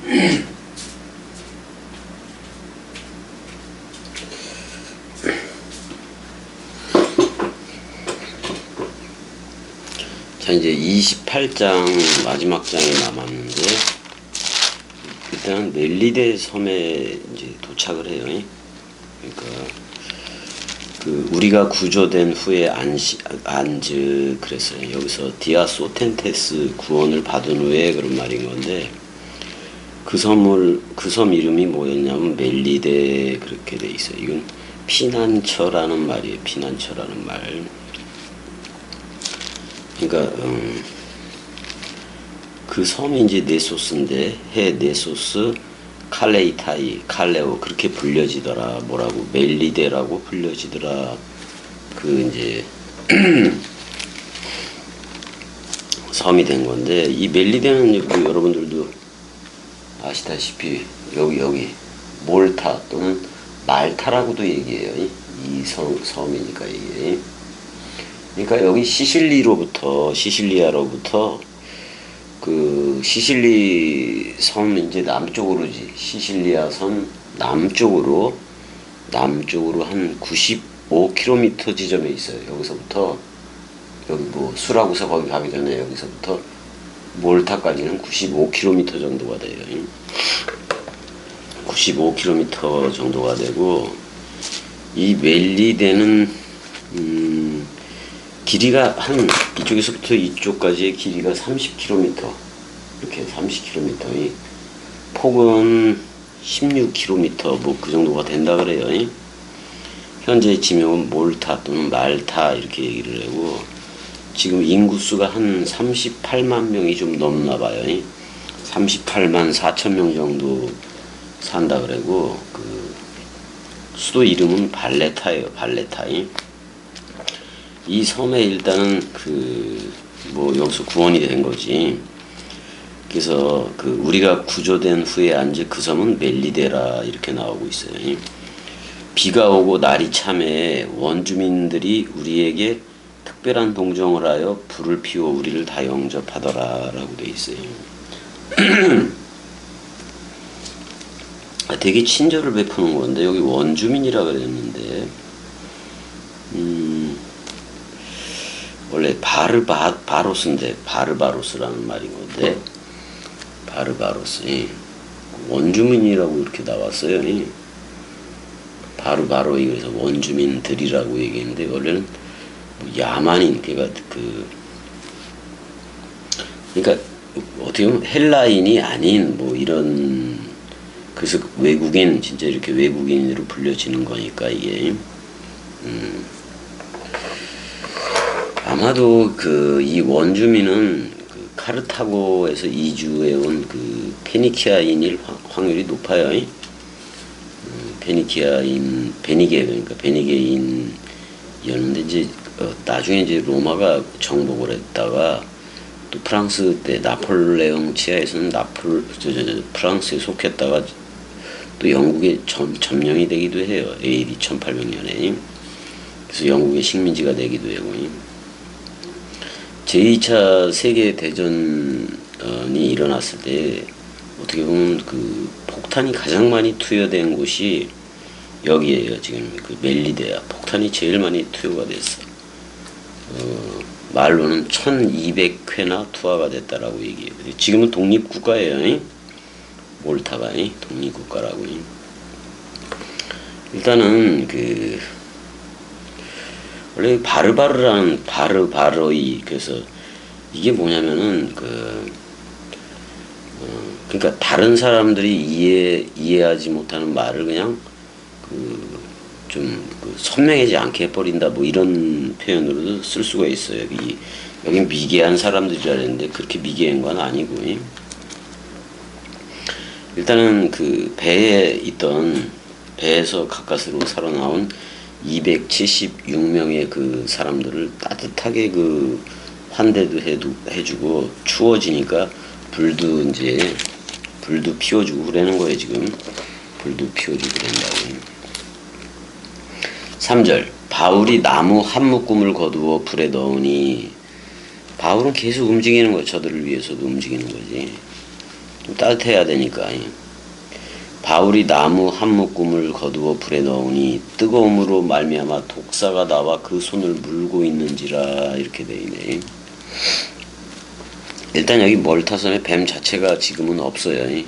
자, 이제 28장 마지막 장이 남았는데, 일단 멜리데 섬에 이제 도착을 해요. 그러니까 우리가 구조된 후에 그랬어요. 여기서 디아소텐테스 구원을 받은 후에 그런 말인 건데, 그 섬 이름이 뭐였냐면 멜리데 그렇게 돼 있어요. 이건 피난처라는 말이에요. 피난처라는 말. 그러니까 그 섬이 이제 네소스인데, 네소스 칼레이타이 칼레오 그렇게 불려지더라. 뭐라고 멜리데라고 불려지더라. 그 이제 섬이 된 건데, 이 멜리데는 뭐 여러분들도 아시다시피 여기 몰타 또는 말타라고도 얘기해요. 이 섬이니까 이게. 그러니까 여기 시실리아로부터 그 시실리 섬 이제 남쪽으로지. 시실리아 섬 남쪽으로 한 95km 지점에 있어요. 여기서부터 여기 뭐 수라구사 거기 가기 전에 여기서부터 몰타까지는 95km 정도가 돼요. 95km 정도가 되고, 이 멜리데는 길이가 한 이쪽에서부터 이쪽까지의 길이가 30km, 이렇게 30km, 폭은 16km 뭐 그 정도가 된다 그래요. 현재 지명은 몰타 또는 말타 이렇게 얘기를 하고, 지금 인구수가 한 38만 명이 좀 넘나 봐요. 38만 4천 명 정도 산다 그러고, 그 수도 이름은 발레타예요. 발레타. 이 섬에 일단은 뭐 여기서 구원이 된 거지. 그래서 우리가 구조된 후에 앉은 그 섬은 멜리데라 이렇게 나오고 있어요. 비가 오고 날이 참에 원주민들이 우리에게 특별한 동정을 하여 불을 피워 우리를 다 영접하더라 라고 돼 있어요. 되게 친절을 베푸는 건데, 여기 원주민이라 그랬는데, 원래 바르바로스인데 바르바로스라는 말인 건데, 바르바로스, 원주민이라고 이렇게 나왔어요. 바르바로이, 그래서 원주민들이라고 얘기했는데, 원래는 뭐 야만인, 그러니까 어떻게 보면 헬라인이 아닌 뭐 이런, 그래서 외국인, 진짜 이렇게 외국인으로 불려지는 거니까 이게 아마도 이 원주민은 카르타고에서 이주해 온 페니키아인일 확률이 높아요. 그러니까 베니게인이었는데, 이제 나중에 이제 로마가 정복을 했다가, 또 프랑스 때 나폴레옹 치하에서는 프랑스에 속했다가 또 영국에 점령이 되기도 해요. AD 1800년에. 그래서 영국의 식민지가 되기도 하고, 제2차 세계대전이 일어났을 때 어떻게 보면 폭탄이 가장 많이 투여된 곳이 여기에요. 지금 멜리데야. 폭탄이 제일 많이 투여가 됐어. 말로는 1200회나 투하가 됐다라고 얘기해요. 지금은 독립국가예요. 몰타가 독립국가라고. 일단은 원래 바르바르라는 바르바로이, 그래서 이게 뭐냐면은 그러니까 다른 사람들이 이해하지 못하는 말을 그냥 좀 선명하지 않게 해버린다, 뭐 이런 표현으로도 쓸 수가 있어요. 여긴 미개한 사람들이라 했는데 그렇게 미개한 건 아니고, 일단은 배에서 가까스로 살아나온 276명의 사람들을 따뜻하게 환대도 해주고, 추워지니까 불도 피워주고 그러는 거예요. 지금 불도 피워주고 그런다고. 3절, 바울이 나무 한 묶음을 거두어 불에 넣으니, 바울은 계속 움직이는 거예요. 저들을 위해서도 움직이는 거지. 좀 따뜻해야 되니까. 바울이 나무 한 묶음을 거두어 불에 넣으니 뜨거움으로 말미암아 독사가 나와 그 손을 물고 있는지라 이렇게 돼 있네. 일단 여기 멀타선에 뱀 자체가 지금은 없어요.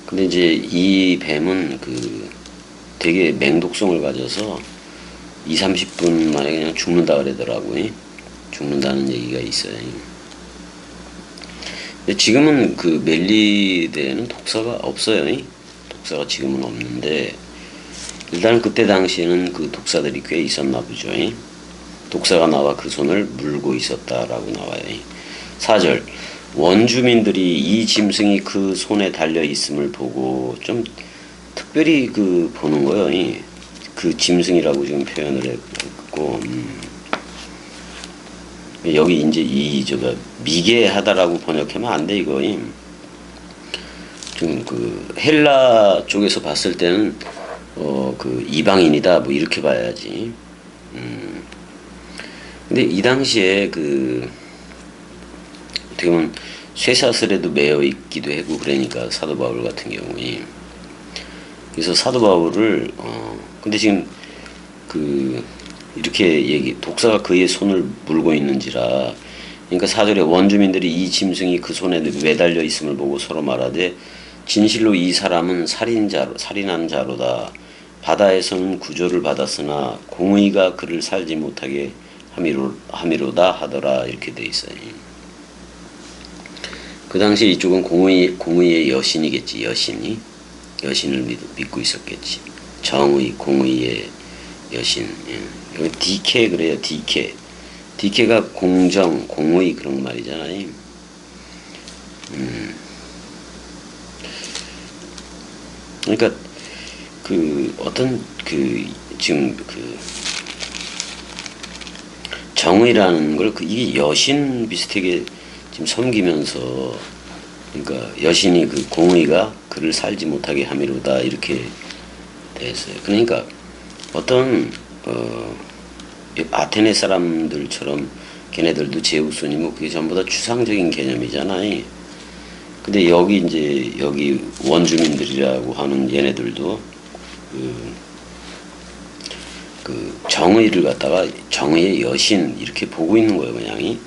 근데 이제 이 뱀은 되게 맹독성을 가져서 20-30분 만에 그냥 죽는다 그러더라고요. 죽는다는 얘기가 있어요. 근데 지금은 멜리대에는 독사가 없어요. 독사가 지금은 없는데, 일단 그때 당시에는 독사들이 꽤 있었나 보죠. 독사가 나와 그 손을 물고 있었다라고 나와요. 4절. 원주민들이 이 짐승이 그 손에 달려 있음을 보고 좀 특별히 보는 거예요. 그 짐승이라고 지금 표현을 했고, 여기 이제 미개하다라고 번역하면 안 돼, 이거. 좀 헬라 쪽에서 봤을 때는 이방인이다 뭐 이렇게 봐야지. 근데 이 당시에 어떻게 보면 쇠사슬에도 매여 있기도 하고 그러니까 사도 바울 같은 경우에. 그래서 사도 바울을 근데 지금 이렇게 독사가 그의 손을 물고 있는지라. 그러니까 4절에 원주민들이 이 짐승이 그 손에 매달려 있음을 보고 서로 말하되 진실로 이 사람은 살인한 자로다. 바다에서는 구조를 받았으나 공의가 그를 살지 못하게 함이로다 하더라 이렇게 돼 있어요. 그 당시 이쪽은 공의의 여신이겠지. 여신을 믿고 있었겠지. 정의, 공의의 여신. 여기 디케 그래요. 디케가 공정, 공의 그런 말이잖아요. 그러니까 지금 정의라는 걸 이게 여신 비슷하게 지금 섬기면서, 그러니까 여신이 공의가 그를 살지 못하게 함이로다 이렇게 됐어요. 그러니까 어떤 아테네 사람들처럼 걔네들도 제우스니 뭐 그게 전부 다 추상적인 개념이잖아요. 근데 여기 원주민들이라고 하는 얘네들도 정의를 갖다가 정의의 여신 이렇게 보고 있는 거예요. 그냥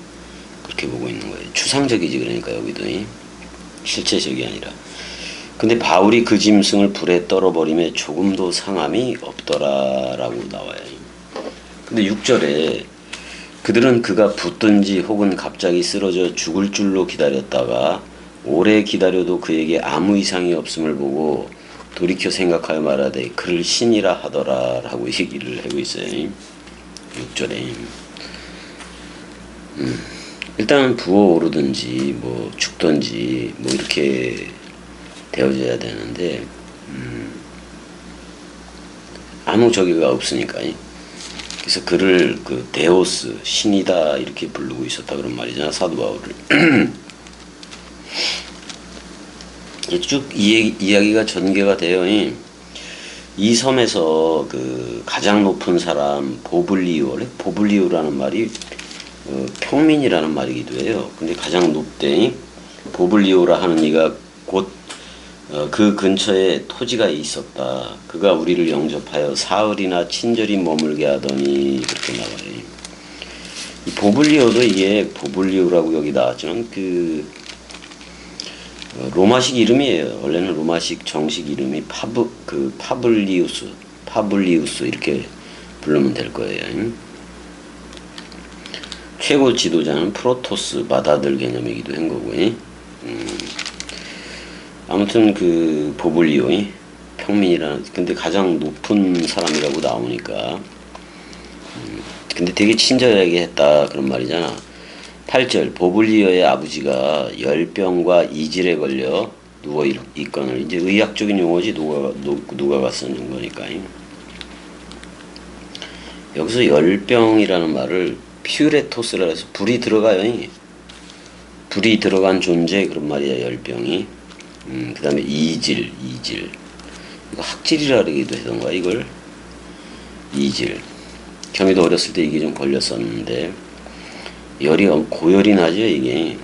그렇게 보고 있는 거예요. 추상적이지. 그러니까 여기도 실체적이 아니라. 근데 바울이 그 짐승을 불에 떨어버림에 조금도 상함이 없더라라고 나와요. 근데 6절에 그들은 그가 붙든지 혹은 갑자기 쓰러져 죽을 줄로 기다렸다가 오래 기다려도 그에게 아무 이상이 없음을 보고 돌이켜 생각하여 말하되 그를 신이라 하더라 라고 얘기를 하고 있어요. 6절에 일단은 부어오르든지 뭐 죽든지 뭐 이렇게 되어져야 되는데 아무 저기가 없으니까. 그래서 그를 데오스 신이다 이렇게 부르고 있었다 그런 말이잖아, 사도 바울을. 쭉 이야기가 전개가 돼요. 이 섬에서 가장 높은 사람 보블리오라는 말이 평민이라는 말이기도 해요. 근데 가장 높대 보블리오라 하는 이가 곧 그 근처에 토지가 있었다. 그가 우리를 영접하여 사흘이나 친절히 머물게 하더니 그렇게 나와요. 이 보블리오도 이게 보블리오라고 여기 나왔지만 로마식 이름이에요. 원래는 로마식 정식 이름이 파블리우스 이렇게 부르면 될 거예요. 최고 지도자는 프로토스 맏아들 개념이기도 한 거고요. 아무튼 보블리오 평민이라는 근데 가장 높은 사람이라고 나오니까 근데 되게 친절하게 했다 그런 말이잖아. 8절 보블리오의 아버지가 열병과 이질에 걸려 누워 있거늘. 이제 의학적인 용어지 누가가 쓰는 거니까. 여기서 열병이라는 말을 퓨레토스라 해서 불이 들어가요. 불이 들어간 존재 그런 말이야 열병이. 그 다음에 이질 이거 학질이라 그러기도 하던가 이걸 이질. 경희도 어렸을 때 이게 좀 걸렸었는데 열이 고열이 나죠 이게.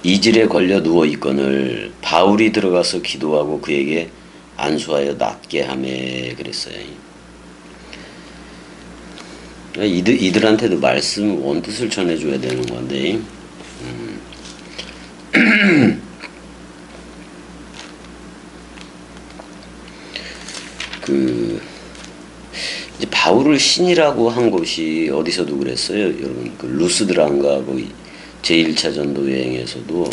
이질에 걸려 누워 있거늘 바울이 들어가서 기도하고 그에게 안수하여 낫게 하매 그랬어요. 이들한테도 말씀 원뜻을 전해줘야 되는 건데 이제 바울을 신이라고 한 것이 어디서도 그랬어요. 여러분 그 루스드라인가 뭐 제1차 전도 여행에서도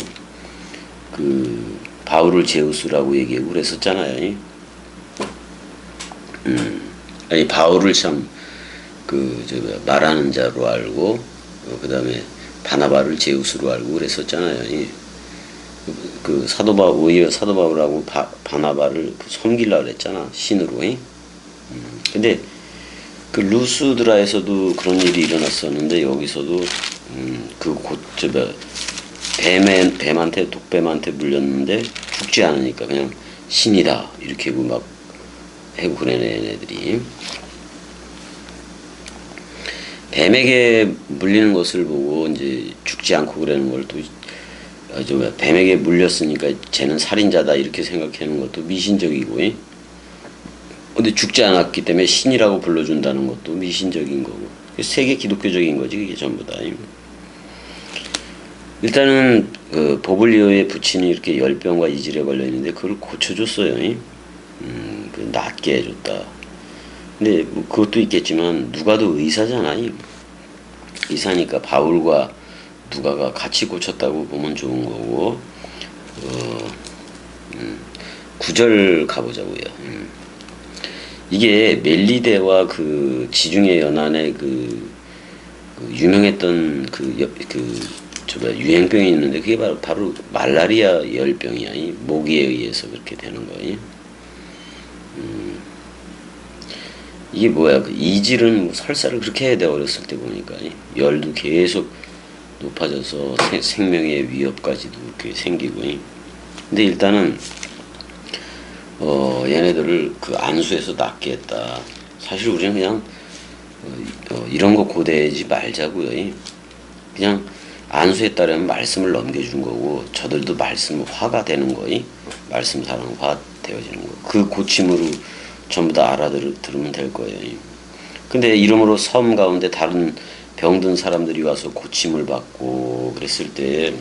그 바울을 제우스라고 얘기하고 그랬었잖아요. 아니 바울을 참 말하는 자로 알고 그 다음에 바나바를 제우스로 알고 그랬었잖아요. 그 오히려 사도 바울하고 바나바를 섬기려고 그랬잖아, 신으로. 근데 그 루스드라에서도 그런 일이 일어났었는데 여기서도 뱀한테 독뱀한테 물렸는데 죽지 않으니까 그냥 신이다 이렇게 막 해고 그러네 애들이. 뱀에게 물리는 것을 보고 이제 죽지 않고 그러는 걸 또 뱀에게 물렸으니까 쟤는 살인자다 이렇게 생각하는 것도 미신적이고, 근데 죽지 않았기 때문에 신이라고 불러준다는 것도 미신적인 거고, 세계 기독교적인 거지 그게 전부 다. 일단은 그 보블리오의 부친이 이렇게 열병과 이질에 걸려 있는데 그걸 고쳐줬어요. 그 낫게 해줬다. 근데 뭐 그것도 있겠지만 누가도 의사잖아요. 의사니까 바울과 누가가 같이 고쳤다고 보면 좋은 거고. 9절 가보자고요. 이게 멜리데와 그 지중해 연안에 그 유명했던 유행병이 있는데 그게 바로 말라리아 열병이야. 이 모기에 의해서 그렇게 되는 거예요. 이게 뭐야? 그 이질은 뭐 설사를 그렇게 해야 돼. 어렸을 때 보니까 열도 계속 높아져서 생명의 위협까지도 이렇게 생기고. 근데 일단은 얘네들을 그 안수해서 낫게 했다. 사실 우리는 그냥 이런 거 고대하지 말자고요. 그냥 안수했다라면 말씀을 넘겨준 거고 저들도 말씀 화가 되는 거이. 말씀 사랑화 되어지는 거. 그 고침으로 전부 다 알아들으면 될 거예요. 근데 이름으로 섬 가운데 다른 병든 사람들이 와서 고침을 받고 그랬을 때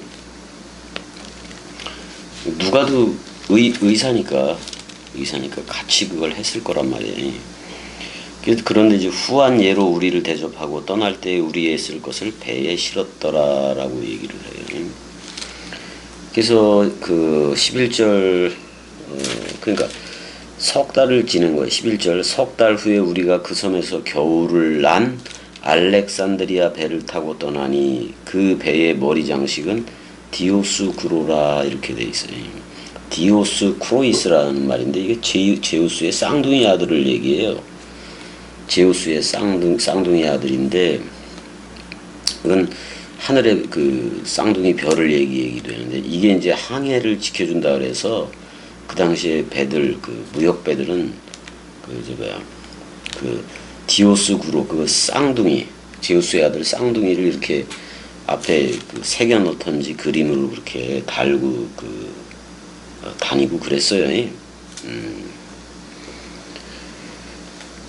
누가도 의사니까 같이 그걸 했을 거란 말이에요. 그런데 이제 후한 예로 우리를 대접하고 떠날 때 우리의 쓸 것을 배에 실었더라라고 얘기를 해요. 그래서 그 11절 그러니까 석 달을 지낸 거예요. 11절 석 달 후에 우리가 그 섬에서 겨울을 난 알렉산드리아 배를 타고 떠나니 그 배의 머리 장식은 디오스 구로라 이렇게 돼 있어요. 디오스 크로이스라는 말인데 이게 제우스의 쌍둥이 아들을 얘기해요. 제우스의 쌍둥이 아들인데 이건 하늘의 그 쌍둥이 별을 얘기하기도 하는데 이게 이제 항해를 지켜준다 그래서 그 당시에 배들 그 무역 배들은 그 디오스 구로 그 쌍둥이 제우스의 아들 쌍둥이를 이렇게 앞에 그 새겨 놓던지 그림으로 그렇게 달고 다니고 그랬어요.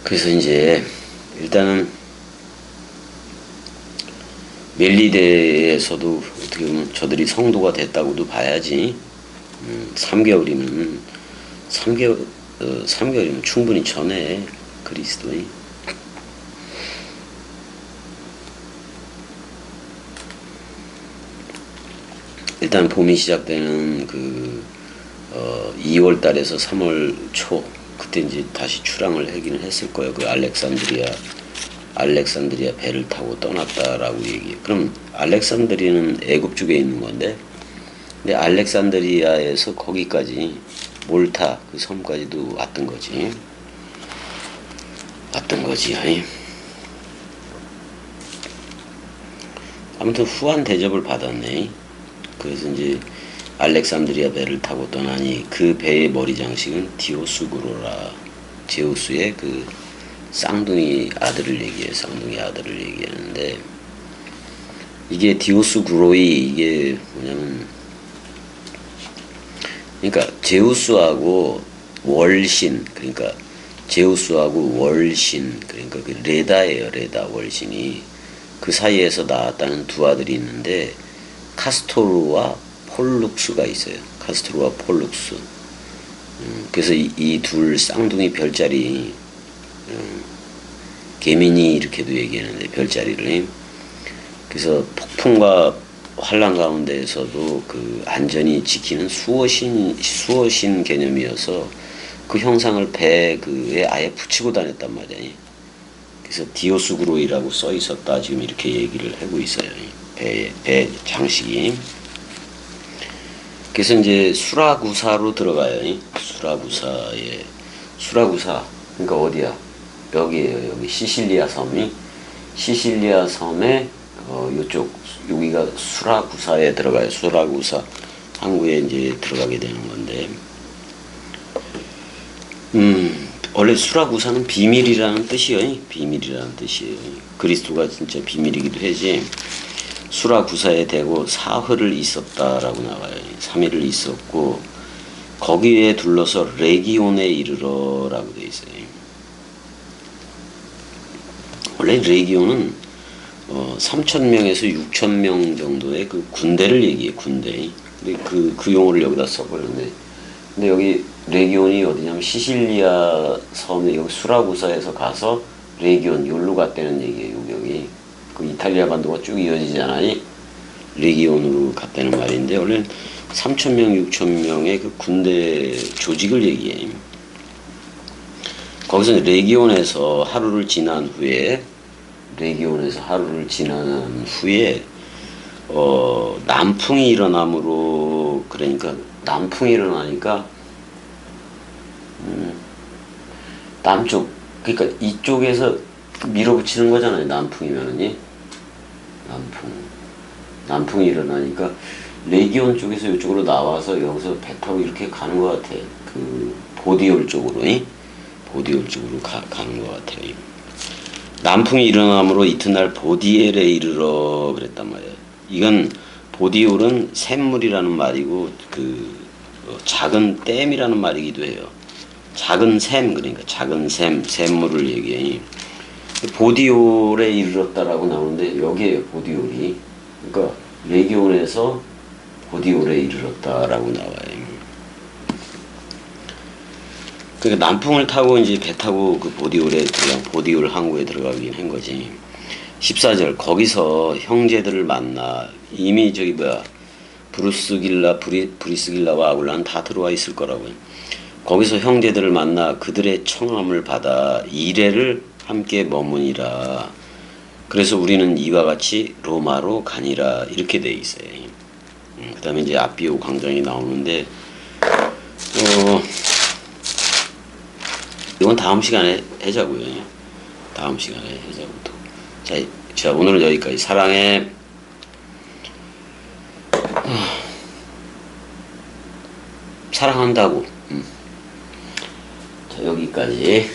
그래서 이제 일단은 멜리데에서도 어떻게 보면 저들이 성도가 됐다고도 봐야지. 3개월이면 3개월이면 충분히 전에 그리스도인. 일단 봄이 시작되는 2월 달에서 3월 초 그때 이제 다시 출항을 하기는 했을 거예요. 그 알렉산드리아 배를 타고 떠났다라고 얘기해. 그럼 알렉산드리아는 애굽 쪽에 있는 건데, 근데 알렉산드리아에서 거기까지 몰타 그 섬까지도 왔던 거지. 아무튼 후한 대접을 받았네. 그래서 이제 알렉산드리아 배를 타고 떠나니 그 배의 머리 장식은 디오스구로라 제우스의 그 쌍둥이 아들을 얘기하는데 이게 디오스구로이 이게 뭐냐면 그러니까 제우스하고 월신, 그러니까 제우스하고 월신, 그러니까 그 레다예요. 레다 월신이 그 사이에서 나왔다는 두 아들이 있는데 카스토르와 폴룩스가 있어요. 카스토르와 폴룩스. 그래서 이 둘 쌍둥이 별자리, 개미니 이렇게도 얘기하는데 별자리를. 그래서 폭풍과 환란 가운데에서도 그 안전히 지키는 수호신 개념이어서 그 형상을 배 그에 아예 붙이고 다녔단 말이야. 그래서 디오스그로이라고 써 있었다 지금 이렇게 얘기를 하고 있어요. 배 장식이. 그래서 이제 수라구사로 들어가요. 수라구사 그러니까 어디야? 여기에요. 여기 시실리아 섬이 시실리아 섬에 요쪽 여기가 수라구사에 들어가요. 수라구사 항구에 이제 들어가게 되는 건데, 원래 수라구사는 비밀이라는 뜻이에요. 비밀이라는 뜻이에요. 그리스도가 진짜 비밀이기도 하지. 수라구사에 대고 사흘을 있었다라고 나와요. 3일을 있었고 거기에 둘러서 레기온에 이르러라고 돼 있어요. 원래 레기온은 3,000명에서 6,000명 정도의 그 군대를 얘기해. 군대. 근데 그 용어를 여기다 써버렸네. 근데 여기 레기온이 어디냐면 시실리아 섬에 여기 수라구사에서 가서 레기온 여기로 갔다는 얘기예요. 여기 그 이탈리아 반도가 쭉 이어지잖아요. 레기온으로 갔다는 말인데 원래 3,000명, 6,000명의 그 군대 조직을 얘기해요. 거기서 레기온에서 하루를 지난 후에 남풍이 일어남으로, 그러니까 남풍이 일어나니까 남쪽, 그러니까 이쪽에서 밀어붙이는 거잖아요. 남풍이면은 남풍이 일어나니까 레기온 쪽에서 이쪽으로 나와서 여기서 배 타고 이렇게 가는 것 같아. 그 보디올 쪽으로 가는 것 같아요. 남풍이 일어남으로 이튿날 보디엘에 이르러 그랬단 말이에요. 이건 보디올은 샘물이라는 말이고 작은 댐이라는 말이기도 해요. 작은 샘, 그러니까 작은 샘물을 얘기해. 보디올에 이르렀다라고 나오는데 여기에요. 보디올이. 그러니까 레기온에서 보디올에 이르렀다라고 나와요. 그러니까 남풍을 타고 이제 배 타고 그 보디올 항구에 들어가긴 한 거지. 14절 거기서 형제들을 만나. 이미 브리스길라와 아굴라는 다 들어와 있을 거라고요. 거기서 형제들을 만나 그들의 청함을 받아 이레를 함께 머무니라. 그래서 우리는 이와 같이 로마로 가니라 이렇게 돼 있어요. 그 다음에 이제 아비오 광장이 나오는데 이건 다음 시간에 하자고요. 다음 시간에 하자고. 자, 오늘은 여기까지. 사랑해. 사랑한다고. 자, 여기까지.